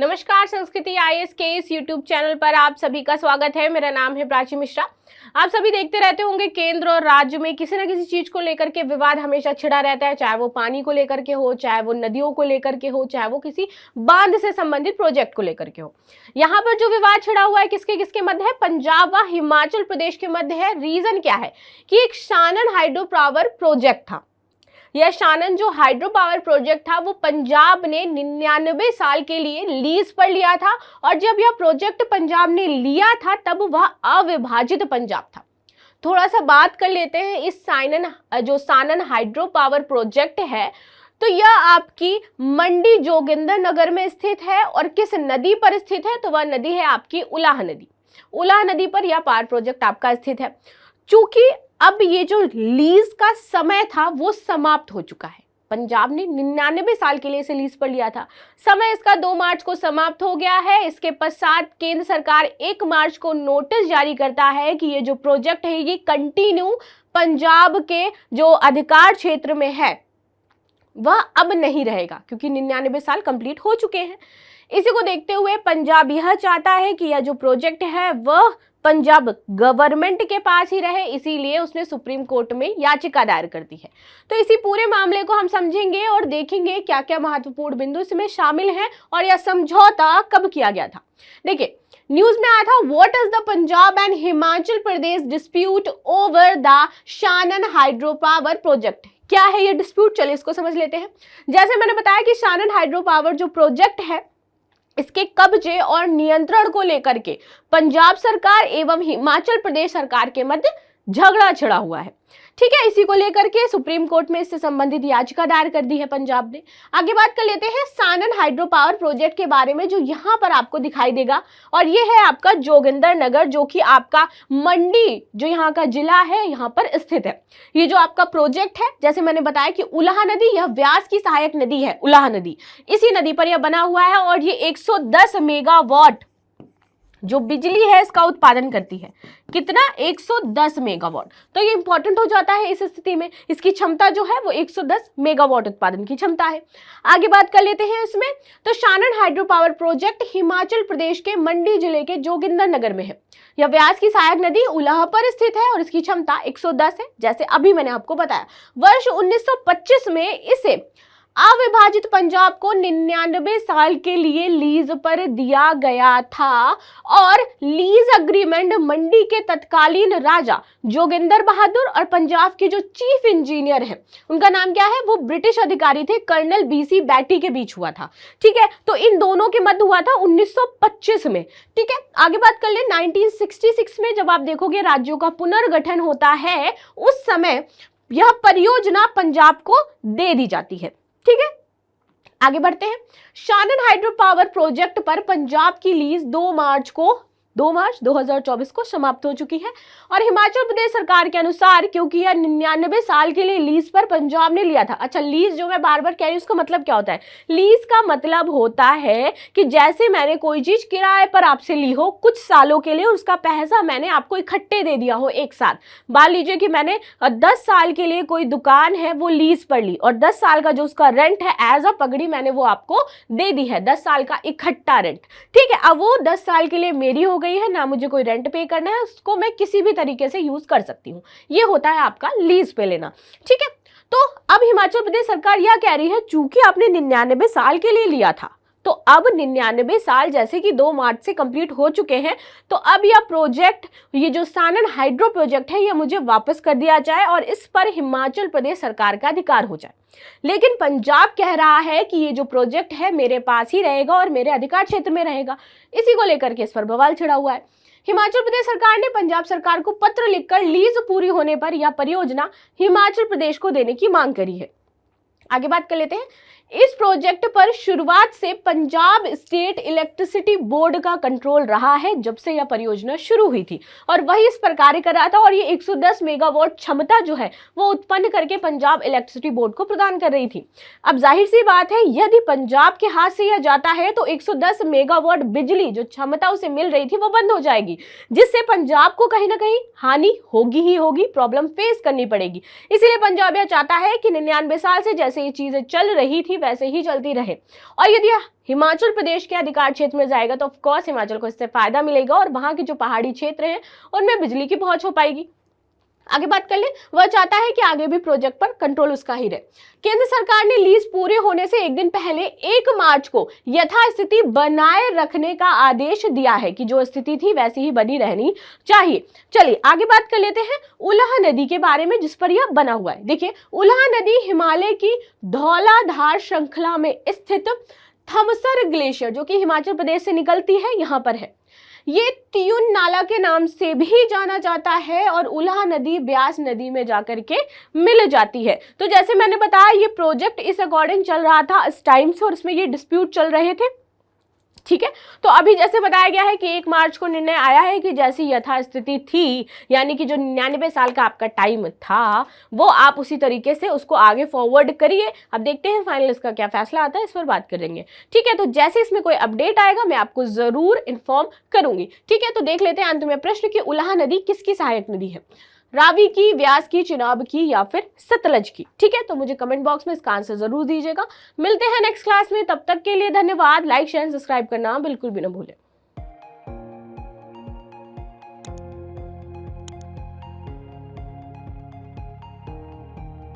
नमस्कार, संस्कृति आईएएस के इस यूट्यूब चैनल पर आप सभी का स्वागत है। मेरा नाम है प्राची मिश्रा। आप सभी देखते रहते होंगे केंद्र और राज्य में किसी न किसी चीज को लेकर के विवाद हमेशा छिड़ा रहता है, चाहे वो पानी को लेकर के हो, चाहे वो नदियों को लेकर के हो, चाहे वो किसी बांध से संबंधित प्रोजेक्ट को लेकर के हो। यहाँ पर जो विवाद छिड़ा हुआ है किसके किसके मध्य है? पंजाब व हिमाचल प्रदेश के मध्य है। रीजन क्या है कि एक शानन हाइड्रो पावर प्रोजेक्ट था। यह शानन जो हाइड्रो पावर प्रोजेक्ट था वो पंजाब ने 99 साल के लिए लीज पर लिया था, और जब यह प्रोजेक्ट पंजाब ने लिया था तब वह अविभाजित पंजाब था। थोड़ा सा बात कर लेते हैं इस शानन हाइड्रो पावर प्रोजेक्ट है, तो यह आपकी मंडी जोगिंदरनगर में स्थित है। और किस नदी पर स्थित है? तो वह नदी है आपकी उलाह नदी। उलाह नदी पर यह पावर प्रोजेक्ट आपका स्थित है। चूंकि अब ये जो लीज का समय था वो समाप्त हो चुका है, पंजाब ने 99 साल के लिए इसे लीज पर लिया था, समय इसका 2 मार्च को समाप्त हो गया है। इसके पश्चात केंद्र सरकार 1 मार्च को नोटिस जारी करता है कि ये जो प्रोजेक्ट है ये कंटिन्यू पंजाब के जो अधिकार क्षेत्र में है वह अब नहीं रहेगा, क्योंकि 99 साल कंप्लीट हो चुके हैं। इसी को देखते हुए पंजाब यह चाहता है कि यह जो प्रोजेक्ट है वह पंजाब गवर्नमेंट के पास ही रहे, इसीलिए उसने सुप्रीम कोर्ट में याचिका दायर कर दी है। तो इसी पूरे मामले को हम समझेंगे और देखेंगे क्या क्या महत्वपूर्ण बिंदु इसमें शामिल हैं और यह समझौता कब किया गया था। देखिए, न्यूज में आया था, what is the Punjab and Himachal Pradesh dispute over the Shanan hydro power project. क्या है ये डिस्प्यूट? चलिए इसको समझ लेते हैं। जैसे मैंने बताया कि शानन हाइड्रो पावर जो प्रोजेक्ट है इसके कब्जे और नियंत्रण को लेकर के पंजाब सरकार एवं हिमाचल प्रदेश सरकार के मध्य झगड़ा छिड़ा हुआ है। ठीक है, इसी को लेकर के सुप्रीम कोर्ट में इससे संबंधित याचिका दायर कर दी है पंजाब ने। आगे बात कर लेते हैं शानन हाइड्रो पावर प्रोजेक्ट के बारे में, जो यहाँ पर आपको दिखाई देगा, और ये है आपका जोगिंदरनगर, जो कि आपका मंडी जो यहाँ का जिला है यहाँ पर स्थित है। ये जो आपका प्रोजेक्ट है, जैसे मैंने बताया कि उलाह नदी, यह व्यास की सहायक नदी है उलाह नदी, इसी नदी पर यह बना हुआ है, और ये 110 मेगावाट जो बिजली है इसका उत्पादन करती है। कितना? 110 मेगावाट। तो ये इंपॉर्टेंट हो जाता है इस स्थिति में। इसकी क्षमता जो है वो 110 मेगावाट उत्पादन की क्षमता है। आगे बात कर लेते हैं इसमें, तो Shanan hydro power project Himachal Pradesh के मंडी जिले के जोगिंदरनगर में है। यह व्यास की सहायक नदी उलाह पर स्थित है और इसकी क्षमता 110 है, जैसे अभी मैंने आपको बताया। वर्ष 1925 में इसे अविभाजित पंजाब को 99 साल के लिए लीज पर दिया गया था, और लीज अग्रीमेंट मंडी के तत्कालीन राजा जोगिंदर बहादुर और पंजाब के जो चीफ इंजीनियर हैं, उनका नाम क्या है, वो ब्रिटिश अधिकारी थे, कर्नल बीसी बैटी के बीच हुआ था। ठीक है, तो इन दोनों के मध्य हुआ था 1925 में। ठीक है, आगे बात कर ले 1966 में, जब आप देखोगे राज्यों का पुनर्गठन होता है, उस समय यह परियोजना पंजाब को दे दी जाती है। ठीक है, आगे बढ़ते हैं। शानन हाइड्रो पावर प्रोजेक्ट पर पंजाब की लीज 2 मार्च 2024 को समाप्त हो चुकी है, और हिमाचल प्रदेश सरकार के अनुसार, क्योंकि यह 99 साल के लिए लीज पर पंजाब ने लिया था। अच्छा, लीज जो मैं बार बार कह रही हूँ उसका मतलब क्या होता है? लीज का मतलब होता है कि जैसे मैंने कोई चीज किराए पर आपसे ली हो कुछ सालों के लिए, उसका पैसा मैंने आपको इकट्ठे दे दिया हो एक साथ। मान लीजिए कि मैंने 10 साल के लिए कोई दुकान है वो लीज पर ली, और 10 साल का जो उसका रेंट है एज अ पगड़ी मैंने वो आपको दे दी है, 10 साल का इकट्ठा रेंट। ठीक है, अब वो 10 साल के लिए मेरी हो गई है, ना मुझे कोई रेंट पे करना है, उसको मैं किसी भी तरीके से यूज कर सकती हूँ। ये होता है आपका लीज पे लेना। ठीक है, तो अब हिमाचल प्रदेश सरकार यह कह रही है, चूंकि आपने 99 साल के लिए लिया था, तो अब 99 साल जैसे कि 2 मार्च से कंप्लीट हो चुके हैं, तो अब यह प्रोजेक्ट, ये जो शानन हाइड्रो प्रोजेक्ट है, ये मुझे वापस कर दिया जाए और इस पर हिमाचल प्रदेश सरकार का अधिकार हो जाए। लेकिन पंजाब कह रहा है कि ये जो प्रोजेक्ट है मेरे पास ही रहेगा और मेरे अधिकार क्षेत्र में रहेगा। इसी को लेकर के इस पर बवाल छिड़ा हुआ है। हिमाचल प्रदेश सरकार ने पंजाब सरकार को पत्र लिखकर लीज पूरी होने पर यह परियोजना हिमाचल प्रदेश को देने की मांग करी है। आगे बात कर लेते हैं। इस प्रोजेक्ट पर शुरुआत से पंजाब स्टेट इलेक्ट्रिसिटी बोर्ड का कंट्रोल रहा है, जब से यह परियोजना शुरू हुई थी, और वही इस पर कार्य कर रहा था, और ये 110 मेगावाट क्षमता जो है वो उत्पन्न करके पंजाब इलेक्ट्रिसिटी बोर्ड को प्रदान कर रही थी। अब जाहिर सी बात है, यदि पंजाब के हाथ से यह जाता है तो 110 मेगावाट बिजली जो क्षमता उसे मिल रही थी वो बंद हो जाएगी, जिससे पंजाब को कहीं ना कहीं हानि होगी ही होगी, प्रॉब्लम फेस करनी पड़ेगी। इसलिए पंजाब यह चाहता है कि 99 साल से जैसे जैसे ये चीजें चल रही थी वैसे ही चलती रहे। और यदि हिमाचल प्रदेश के अधिकार क्षेत्र में जाएगा तो ऑफकोर्स हिमाचल को इससे फायदा मिलेगा और वहां के जो पहाड़ी क्षेत्र हैं उनमें बिजली की पहुंच हो पाएगी। आगे बात कर ले, वह चाहता है कि आगे भी प्रोजेक्ट पर कंट्रोल उसका ही रहे। केंद्र सरकार ने लीज पूरे होने से एक दिन पहले 1 मार्च को यथास्थिति बनाए रखने का आदेश दिया है कि जो स्थिति थी वैसी ही बनी रहनी चाहिए। चलिए आगे बात कर लेते हैं उल्हा नदी के बारे में जिस पर यह बना हुआ है। देखिए, उल्हा नदी हिमालय की धौलाधार श्रृंखला में स्थित थमसर ग्लेशियर जो कि हिमाचल प्रदेश से निकलती है यहां पर है। ये तियुन नाला के नाम से भी जाना जाता है और उल्हा नदी ब्यास नदी में जाकर के मिल जाती है। तो जैसे मैंने बताया ये प्रोजेक्ट इस अकॉर्डिंग चल रहा था इस टाइम से और इसमें ये डिस्प्यूट चल रहे थे, ठीक है। तो अभी जैसे बताया गया है कि 1 मार्च को निर्णय आया है कि जैसी यथास्थिति थी, यानी कि जो 99 साल का आपका टाइम था वो आप उसी तरीके से उसको आगे फॉरवर्ड करिए। अब देखते हैं फाइनल इसका क्या फैसला आता है, इस पर बात करेंगे, ठीक है। तो जैसे इसमें कोई अपडेट आएगा मैं आपको जरूर इन्फॉर्म करूंगी, ठीक है। तो देख लेते हैं अंत में प्रश्न कि उल्हा नदी किसकी सहायक नदी है, रावी की, व्यास की, चिनाब की या फिर सतलज की, ठीक है। तो मुझे कमेंट बॉक्स में इसका आंसर जरूर दीजिएगा। मिलते हैं नेक्स्ट क्लास में, तब तक के लिए धन्यवाद। लाइक शेयर सब्सक्राइब करना बिल्कुल भी ना भूलें।